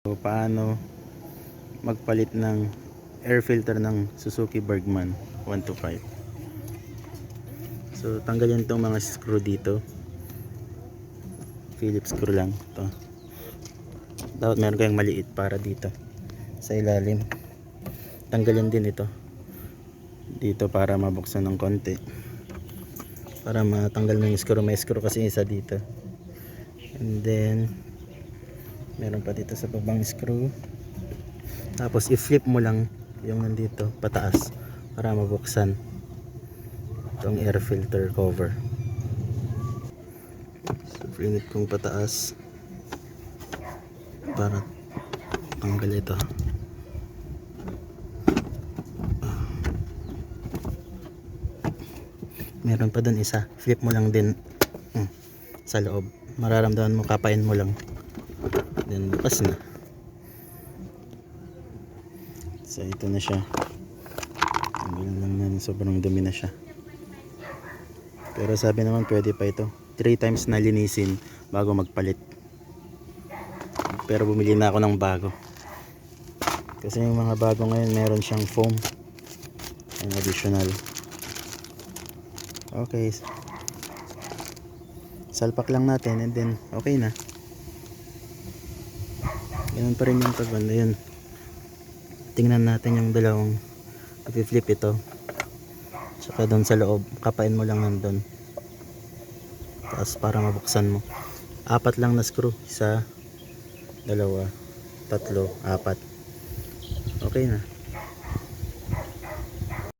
So, paano magpalit ng air filter ng Suzuki Bergman 125. So tanggalin itong mga screw dito, Phillips screw lang ito. Dapat meron kayong maliit para dito sa ilalim. Tanggalin din ito dito para mabuksan ng konti, para matanggal mo yung screw. May screw kasi isa dito, and then meron pa dito sa babang screw. Tapos i-flip mo lang yung nandito pataas para mabuksan itong air filter cover. So flip kong pataas para tanggal ito. Meron pa dun isa, flip mo lang din sa loob. Mararamdaman mo, kapain mo lang, then bukas na. So ito na siya. Tanggalin lang na, sobrang dumi na siya. Pero sabi naman pwede pa ito 3 times na linisin bago magpalit. Pero bumili na ako ng bago kasi yung mga bago ngayon meron siyang foam and additional. Okay, salpak lang natin and then okay na. Ganun pa rin yung pagbanda yun. Tingnan natin yung dalawang i-flip ito, saka doon sa loob kapain mo lang nandun, tapos para mabuksan mo. 4 lang na screw, 1, 2, 3, 4. Okay na.